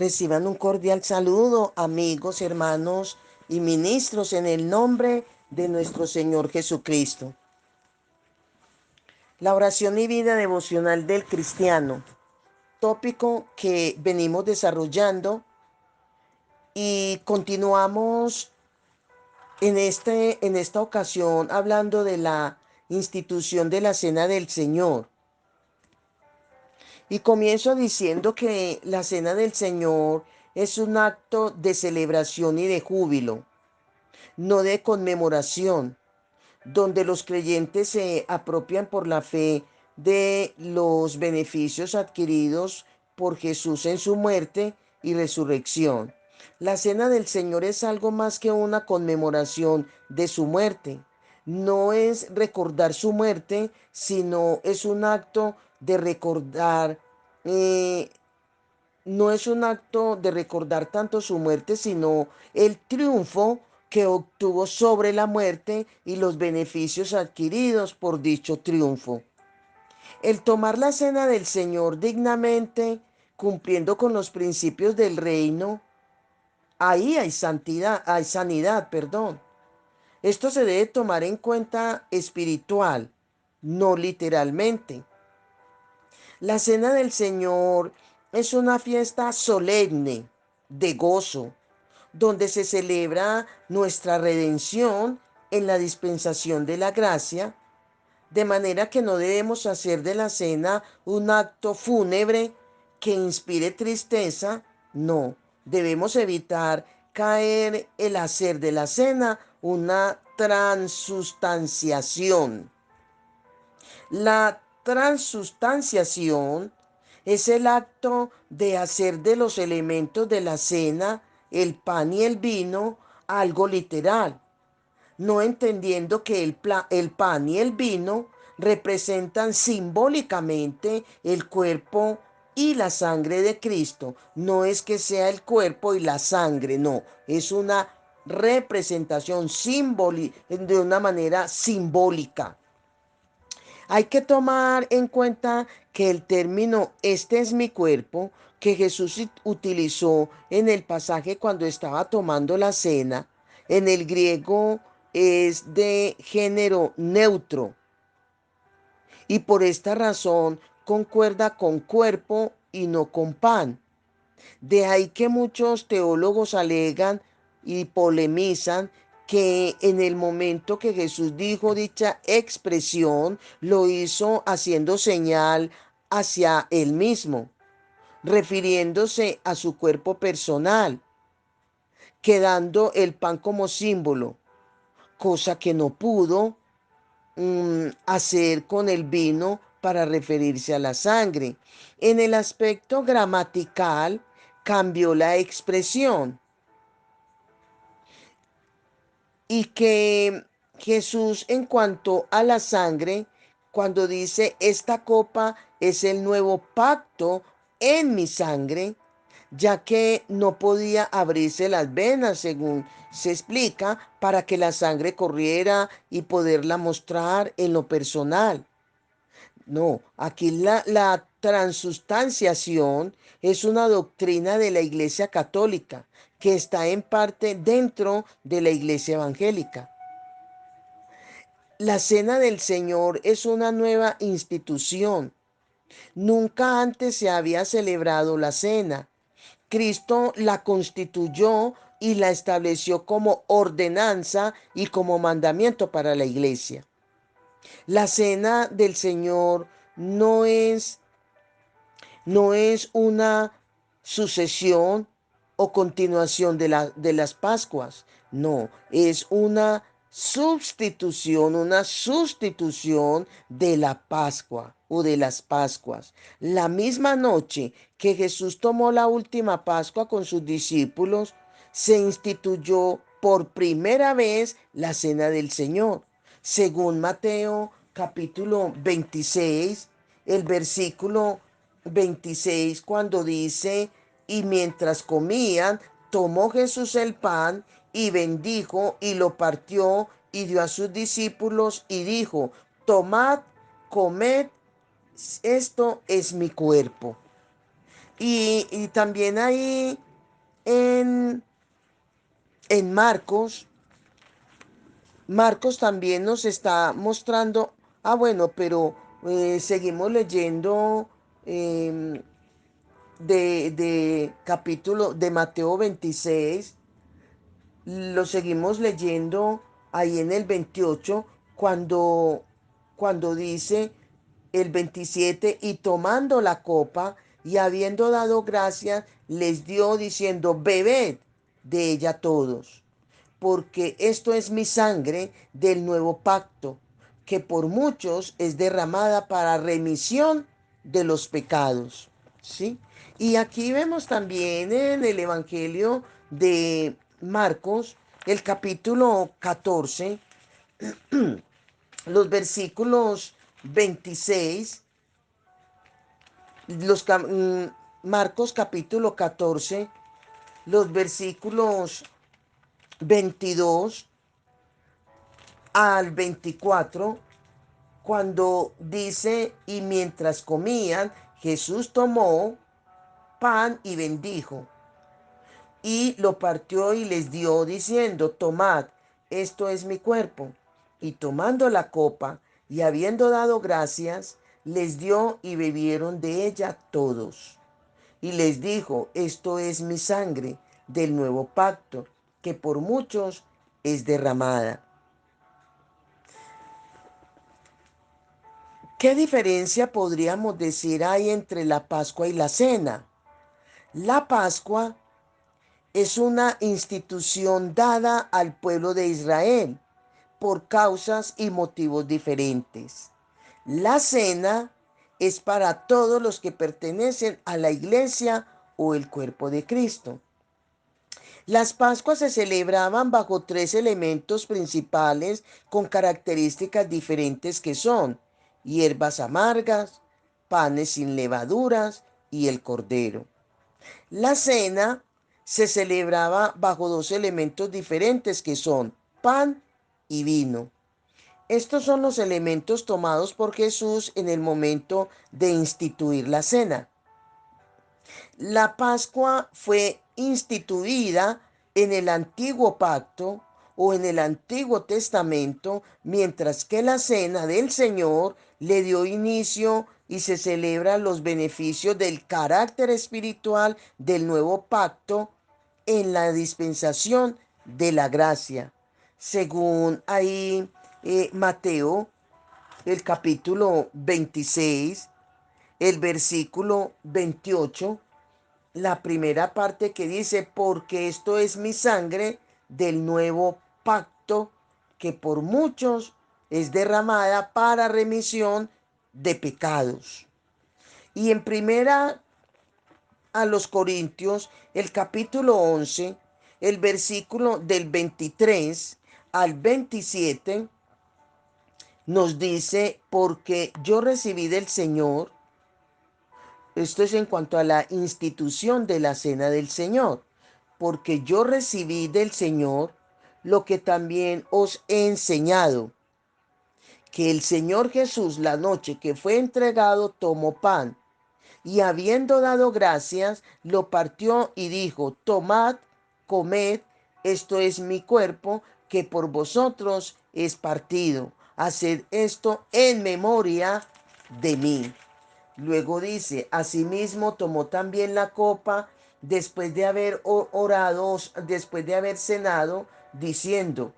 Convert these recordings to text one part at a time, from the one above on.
Reciban un cordial saludo, amigos, hermanos y ministros, en el nombre de nuestro Señor Jesucristo. La oración y vida devocional del cristiano, tópico que venimos desarrollando y continuamos en esta ocasión hablando de la institución de la Cena del Señor. Y comienzo diciendo que la Cena del Señor es un acto de celebración y de júbilo, no de conmemoración, donde los creyentes se apropian por la fe de los beneficios adquiridos por Jesús en su muerte y resurrección. La Cena del Señor es algo más que una conmemoración de su muerte. No es recordar su muerte, sino es un acto de recordar, eh, no es un acto de recordar tanto su muerte, sino el triunfo que obtuvo sobre la muerte y los beneficios adquiridos por dicho triunfo. El tomar la cena del Señor dignamente, cumpliendo con los principios del reino, ahí hay santidad, hay sanidad, perdón. Esto se debe tomar en cuenta espiritual, no literalmente. La cena del Señor es una fiesta solemne, de gozo, donde se celebra nuestra redención en la dispensación de la gracia, de manera que no debemos hacer de la cena un acto fúnebre que inspire tristeza, no, debemos evitar caer el hacer de la cena una transustanciación. La transustanciación es el acto de hacer de los elementos de la cena, el pan y el vino, algo literal, no entendiendo que el pan y el vino representan simbólicamente el cuerpo y la sangre de Cristo. No es que sea el cuerpo y la sangre, no, es una representación de una manera simbólica. Hay que tomar en cuenta que el término "este es mi cuerpo", que Jesús utilizó en el pasaje cuando estaba tomando la cena, en el griego es de género neutro y por esta razón concuerda con cuerpo y no con pan. De ahí que muchos teólogos alegan y polemizan que en el momento que Jesús dijo dicha expresión, lo hizo haciendo señal hacia él mismo, refiriéndose a su cuerpo personal, quedando el pan como símbolo, cosa que no pudo hacer con el vino para referirse a la sangre. En el aspecto gramatical, cambió la expresión y que Jesús en cuanto a la sangre, cuando dice esta copa es el nuevo pacto en mi sangre, ya que no podía abrirse las venas, según se explica, para que la sangre corriera y poderla mostrar en lo personal. No, aquí la transustanciación es una doctrina de la Iglesia Católica que está en parte dentro de la Iglesia Evangélica. La Cena del Señor es una nueva institución. Nunca antes se había celebrado la cena. Cristo la constituyó y la estableció como ordenanza y como mandamiento para la Iglesia. La Cena del Señor no es no es una sucesión o continuación de las Pascuas. No, es una sustitución de la Pascua o de las Pascuas. La misma noche que Jesús tomó la última Pascua con sus discípulos, se instituyó por primera vez la Cena del Señor. Según Mateo capítulo 26, el versículo 26, cuando dice: y mientras comían, tomó Jesús el pan y bendijo y lo partió y dio a sus discípulos y dijo: tomad, comed, esto es mi cuerpo. Y también ahí en, en Marcos también nos está mostrando, bueno, pero seguimos leyendo em, de capítulo de Mateo 26, lo seguimos leyendo ahí en el 28, cuando dice el 27, y tomando la copa y habiendo dado gracias, les dio diciendo, bebed de ella todos, porque esto es mi sangre del nuevo pacto, que por muchos es derramada para remisión de los pecados. ¿Sí? Y aquí vemos también en el Evangelio de Marcos, el capítulo 14, los versículos 26, Marcos capítulo 14, los versículos 22 al 24, cuando dice, y mientras comían, Jesús tomó pan y bendijo, y lo partió y les dio, diciendo, tomad, esto es mi cuerpo. Y tomando la copa, y habiendo dado gracias, les dio y bebieron de ella todos. Y les dijo, esto es mi sangre del nuevo pacto, que por muchos es derramada. ¿Qué diferencia podríamos decir hay entre la Pascua y la Cena? La Pascua es una institución dada al pueblo de Israel por causas y motivos diferentes. La Cena es para todos los que pertenecen a la iglesia o el cuerpo de Cristo. Las Pascuas se celebraban bajo tres elementos principales con características diferentes que son hierbas amargas, panes sin levaduras y el cordero. La cena se celebraba bajo dos elementos diferentes que son pan y vino. Estos son los elementos tomados por Jesús en el momento de instituir la cena. La Pascua fue instituida en el antiguo pacto o en el Antiguo Testamento, mientras que la cena del Señor le dio inicio y se celebran los beneficios del carácter espiritual del nuevo pacto en la dispensación de la gracia. Según ahí Mateo, el capítulo 26, el versículo 28, la primera parte que dice, porque esto es mi sangre del nuevo pacto que por muchos es derramada para remisión de pecados. Y en primera a los Corintios, el capítulo 11, el versículo del 23 al 27, nos dice, porque yo recibí del Señor. Esto es en cuanto a la institución de la cena del Señor, porque yo recibí del Señor lo que también os he enseñado, que el Señor Jesús la noche que fue entregado tomó pan y habiendo dado gracias, lo partió y dijo, tomad, comed, esto es mi cuerpo que por vosotros es partido. Haced esto en memoria de mí. Luego dice, asimismo tomó también la copa después de haber orado, después de haber cenado, diciendo,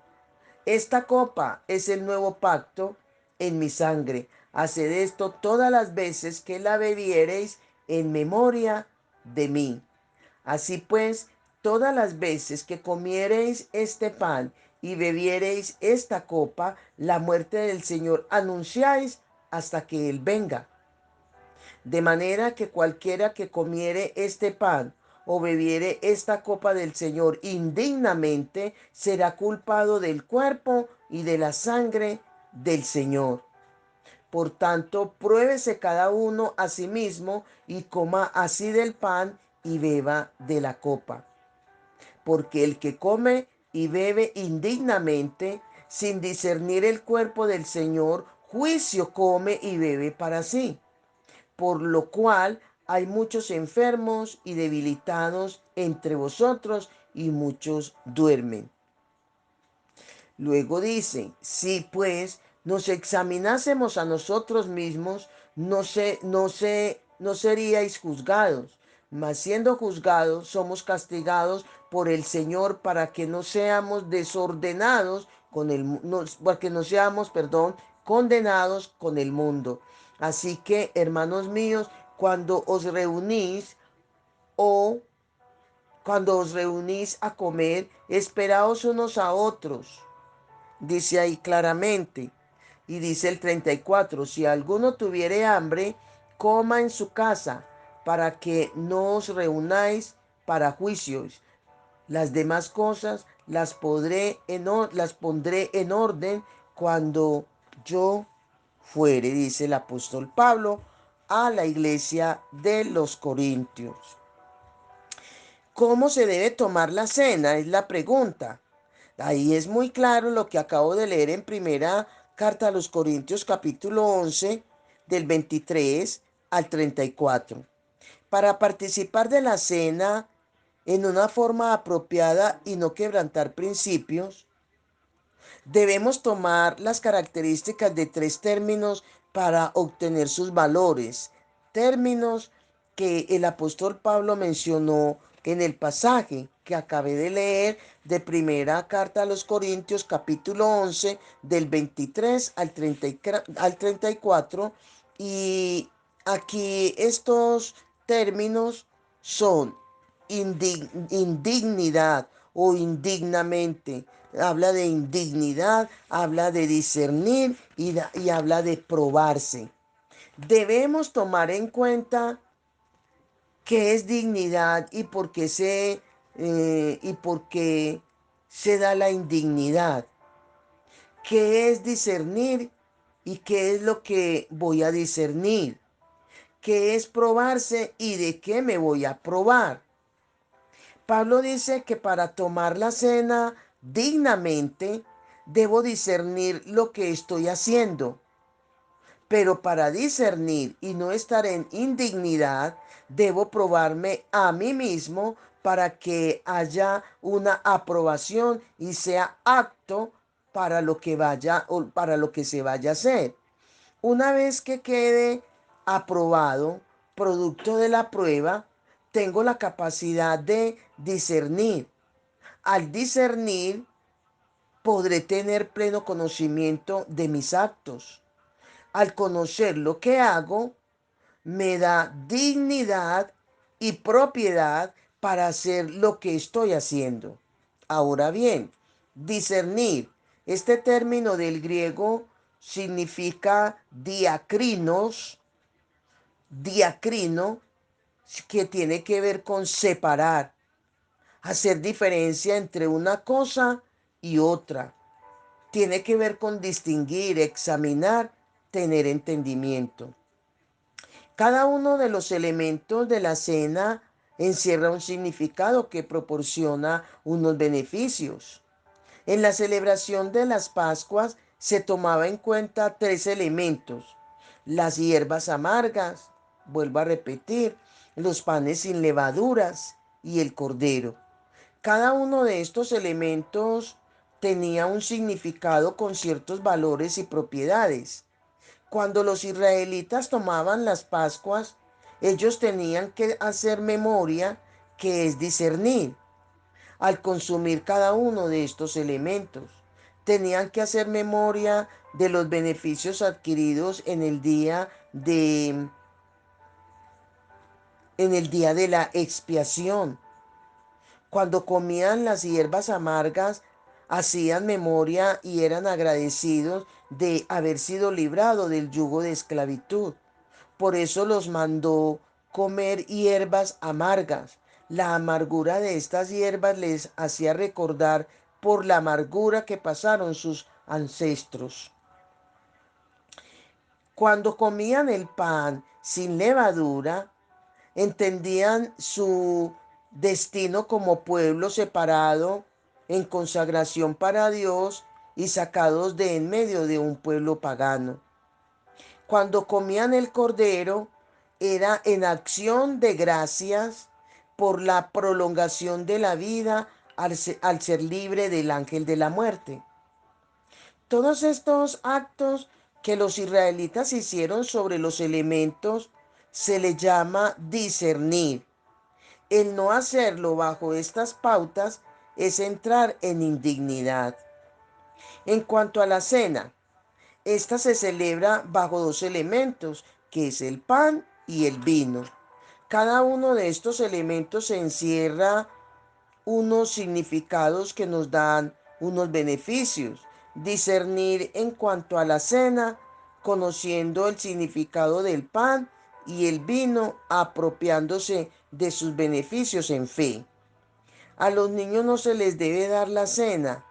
esta copa es el nuevo pacto en mi sangre. Haced esto todas las veces que la bebiereis en memoria de mí. Así pues, todas las veces que comiereis este pan y bebiereis esta copa, la muerte del Señor anunciáis hasta que Él venga. De manera que cualquiera que comiere este pan o bebiere esta copa del Señor indignamente, será culpado del cuerpo y de la sangre del Señor. Por tanto, pruébese cada uno a sí mismo y coma así del pan y beba de la copa. Porque el que come y bebe indignamente, sin discernir el cuerpo del Señor, juicio come y bebe para sí, por lo cual hay muchos enfermos y debilitados entre vosotros y muchos duermen. Luego dice, si pues nos examinásemos a nosotros mismos, no seríais juzgados, mas siendo juzgados, somos castigados por el Señor para que no seamos desordenados con para que no seamos, perdón, condenados con el mundo. Así que, hermanos míos, cuando os reunís o cuando os reunís a comer, esperaos unos a otros. Dice ahí claramente. Y dice el 34, si alguno tuviere hambre, coma en su casa, para que no os reunáis para juicios. Las demás cosas las pondré en orden cuando yo fuere, dice el apóstol Pablo a la iglesia de los Corintios. ¿Cómo se debe tomar la cena? Es la pregunta. Ahí es muy claro lo que acabo de leer en primera carta a los Corintios capítulo 11 del 23 al 34. Para participar de la cena en una forma apropiada y no quebrantar principios, debemos tomar las características de tres términos para obtener sus valores. Términos que el apóstol Pablo mencionó en el pasaje que acabé de leer de primera carta a los Corintios capítulo 11 del 23 al 34. Y aquí estos términos son indignidad o indignamente. Habla de indignidad, habla de discernir y habla de probarse. Debemos tomar en cuenta qué es dignidad y por qué se da la indignidad. ¿Qué es discernir y qué es lo que voy a discernir? ¿Qué es probarse y de qué me voy a probar? Pablo dice que para tomar la cena dignamente debo discernir lo que estoy haciendo, pero para discernir y no estar en indignidad, debo probarme a mí mismo para que haya una aprobación y sea apto para lo que vaya o para lo que se vaya a hacer. Una vez que quede aprobado, producto de la prueba, tengo la capacidad de discernir. Al discernir, podré tener pleno conocimiento de mis actos. Al conocer lo que hago, me da dignidad y propiedad para hacer lo que estoy haciendo. Ahora bien, discernir. Este término del griego significa diacrino, que tiene que ver con separar, hacer diferencia entre una cosa y otra. Tiene que ver con distinguir, examinar, tener entendimiento. Cada uno de los elementos de la cena encierra un significado que proporciona unos beneficios. En la celebración de las Pascuas se tomaba en cuenta tres elementos: las hierbas amargas, vuelvo a repetir, los panes sin levaduras y el cordero. Cada uno de estos elementos tenía un significado con ciertos valores y propiedades. Cuando los israelitas tomaban las Pascuas, ellos tenían que hacer memoria, que es discernir, al consumir cada uno de estos elementos. Tenían que hacer memoria de los beneficios adquiridos en el día de la expiación. Cuando comían las hierbas amargas, hacían memoria y eran agradecidos de haber sido librado del yugo de esclavitud. Por eso los mandó comer hierbas amargas. La amargura de estas hierbas les hacía recordar por la amargura que pasaron sus ancestros. Cuando comían el pan sin levadura, entendían su destino como pueblo separado en consagración para Dios y sacados de en medio de un pueblo pagano. Cuando comían el cordero, era en acción de gracias por la prolongación de la vida al ser libre del ángel de la muerte. Todos estos actos que los israelitas hicieron sobre los elementos se le llama discernir. El no hacerlo bajo estas pautas es entrar en indignidad. En cuanto a la cena, esta se celebra bajo dos elementos, que es el pan y el vino. Cada uno de estos elementos encierra unos significados que nos dan unos beneficios. Discernir en cuanto a la cena, conociendo el significado del pan y el vino, apropiándose de sus beneficios en fe. A los niños no se les debe dar la cena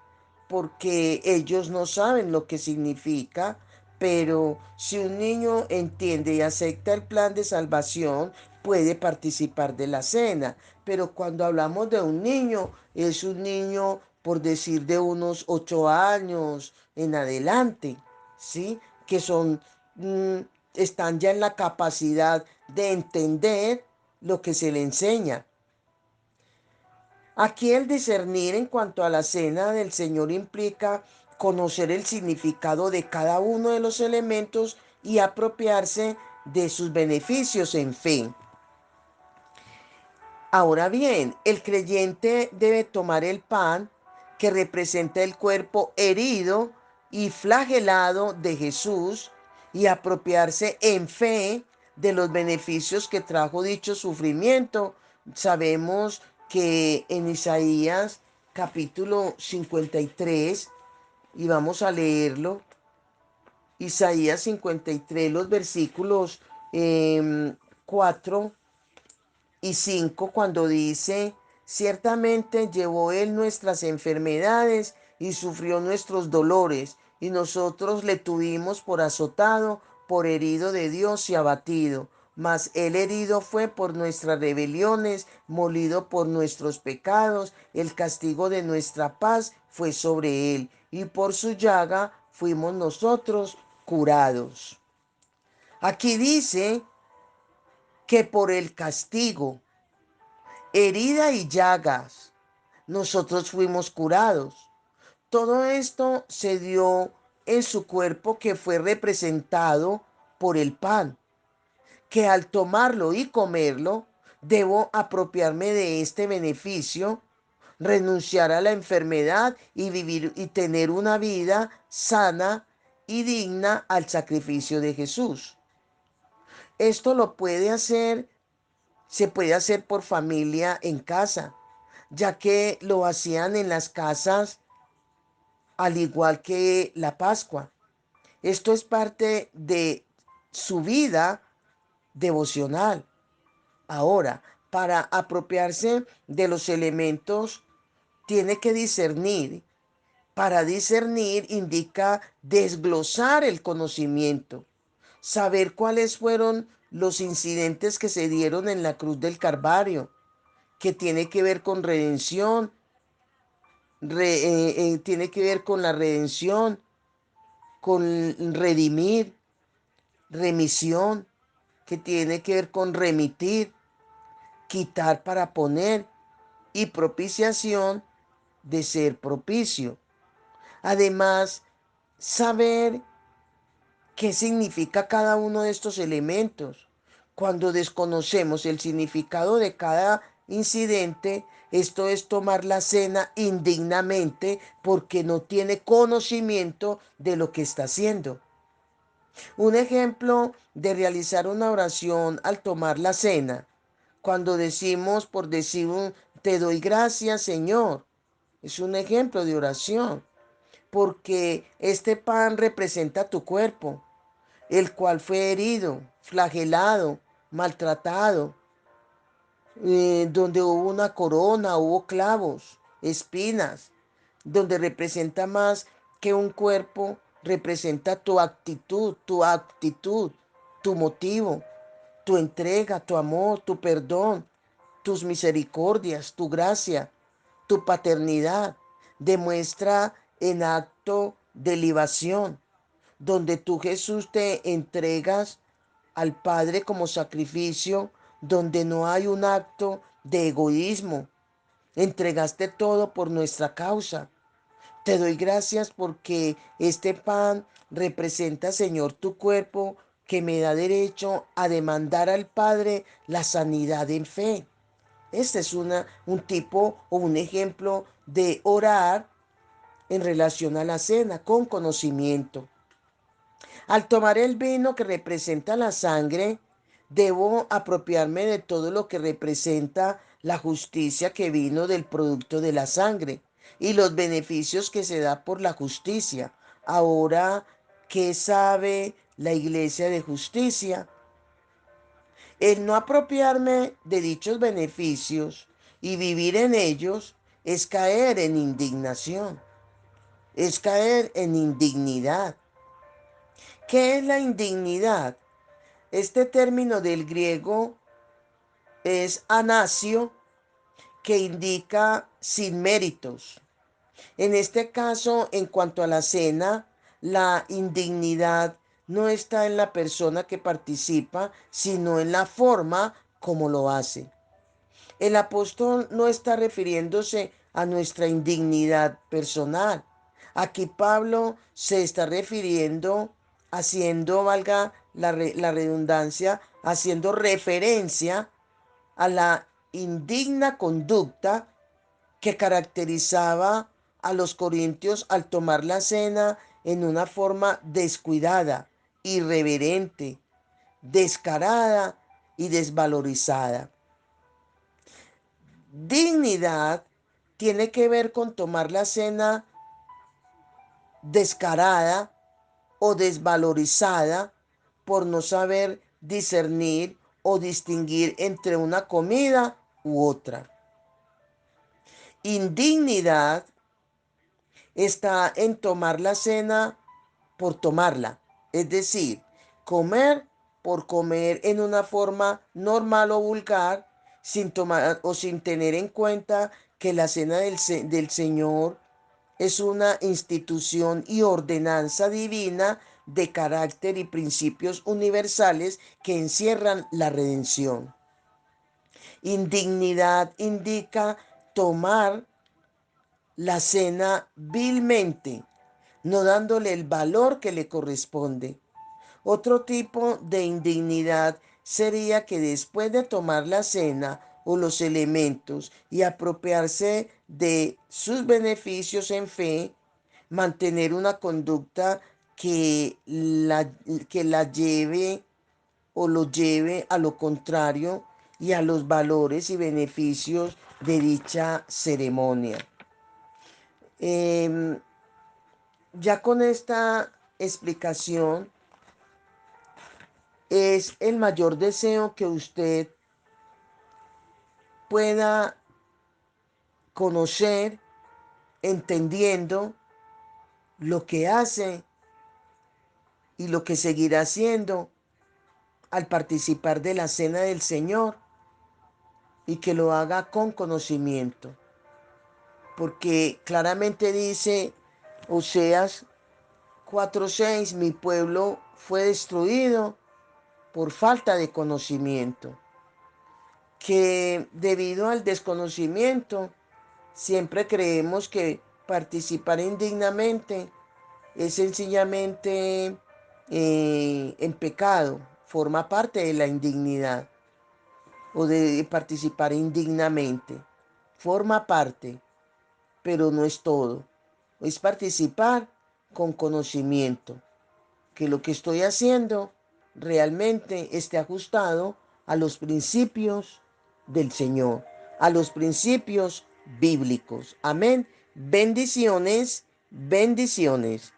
porque ellos no saben lo que significa, pero si un niño entiende y acepta el plan de salvación, puede participar de la cena. Pero cuando hablamos de un niño, es un niño, por decir, de unos 8 años en adelante, ¿sí? Que son, mm, están ya en la capacidad de entender lo que se le enseña. Aquí el discernir en cuanto a la cena del Señor implica conocer el significado de cada uno de los elementos y apropiarse de sus beneficios en fe. Ahora bien, el creyente debe tomar el pan que representa el cuerpo herido y flagelado de Jesús y apropiarse en fe de los beneficios que trajo dicho sufrimiento. Sabemos que en Isaías capítulo 53, y vamos a leerlo, Isaías 53, los versículos 4 y 5, cuando dice, ciertamente llevó él nuestras enfermedades y sufrió nuestros dolores, y nosotros le tuvimos por azotado, por herido de Dios y abatido. Mas él herido fue por nuestras rebeliones, molido por nuestros pecados, el castigo de nuestra paz fue sobre él, y por su llaga fuimos nosotros curados. Aquí dice que por el castigo, herida y llagas, nosotros fuimos curados. Todo esto se dio en su cuerpo, que fue representado por el pan, que al tomarlo y comerlo, debo apropiarme de este beneficio, renunciar a la enfermedad y vivir y tener una vida sana y digna al sacrificio de Jesús. Esto lo puede hacer, se puede hacer por familia en casa, ya que lo hacían en las casas al igual que la Pascua. Esto es parte de su vida devocional. Ahora, para apropiarse de los elementos, tiene que discernir. Para discernir indica desglosar el conocimiento, saber cuáles fueron los incidentes que se dieron en la cruz del Calvario, que tiene que ver con redención, tiene que ver con la redención, con redimir, remisión, que tiene que ver con remitir, quitar para poner, y propiciación, de ser propicio. Además, saber qué significa cada uno de estos elementos. Cuando desconocemos el significado de cada incidente, esto es tomar la cena indignamente porque no tiene conocimiento de lo que está haciendo. Un ejemplo de realizar una oración al tomar la cena, cuando decimos, por decir te doy gracias, Señor, es un ejemplo de oración, porque este pan representa tu cuerpo, el cual fue herido, flagelado, maltratado, donde hubo una corona, hubo clavos, espinas, donde representa más que un cuerpo, representa tu actitud, tu motivo, tu entrega, tu amor, tu perdón, tus misericordias, tu gracia, tu paternidad. Demuestra en acto de libación, donde tú, Jesús, te entregas al Padre como sacrificio, donde no hay un acto de egoísmo. Entregaste todo por nuestra causa. Te doy gracias porque este pan representa, Señor, tu cuerpo que me da derecho a demandar al Padre la sanidad en fe. Este es un tipo o un ejemplo de orar en relación a la cena con conocimiento. Al tomar el vino que representa la sangre, debo apropiarme de todo lo que representa la justicia que vino del producto de la sangre y los beneficios que se da por la justicia. Ahora, ¿qué sabe la iglesia de justicia? El no apropiarme de dichos beneficios y vivir en ellos es caer en indignación, es caer en indignidad. ¿Qué es la indignidad? Este término del griego es anasio, que indica sin méritos. En este caso, en cuanto a la cena, la indignidad no está en la persona que participa, sino en la forma como lo hace. El apóstol no está refiriéndose a nuestra indignidad personal. Aquí Pablo se está refiriendo, haciendo, valga la redundancia, haciendo referencia a la indigna conducta que caracterizaba a los corintios al tomar la cena en una forma descuidada, irreverente, descarada y desvalorizada. Dignidad tiene que ver con tomar la cena descarada o desvalorizada por no saber discernir o distinguir entre una comida u otra. Indignidad está en tomar la cena por tomarla, es decir, comer por comer en una forma normal o vulgar, sin tomar o sin tener en cuenta que la cena del Señor es una institución y ordenanza divina de carácter y principios universales que encierran la redención. Indignidad indica tomar la cena vilmente, no dándole el valor que le corresponde. Otro tipo de indignidad sería que después de tomar la cena o los elementos y apropiarse de sus beneficios en fe, mantener una conducta que la lleve o lo lleve a lo contrario y a los valores y beneficios de dicha ceremonia. Em, ya con esta explicación es el mayor deseo que usted pueda conocer, entendiendo lo que hace y lo que seguirá haciendo al participar de la cena del Señor y que lo haga con conocimiento. Porque claramente dice Oseas 4:6, mi pueblo fue destruido por falta de conocimiento, que debido al desconocimiento siempre creemos que participar indignamente es sencillamente en pecado, forma parte de la indignidad o de participar indignamente. Forma parte, pero no es todo. Es participar con conocimiento, que lo que estoy haciendo realmente esté ajustado a los principios del Señor, a los principios bíblicos. Amén. Bendiciones, bendiciones.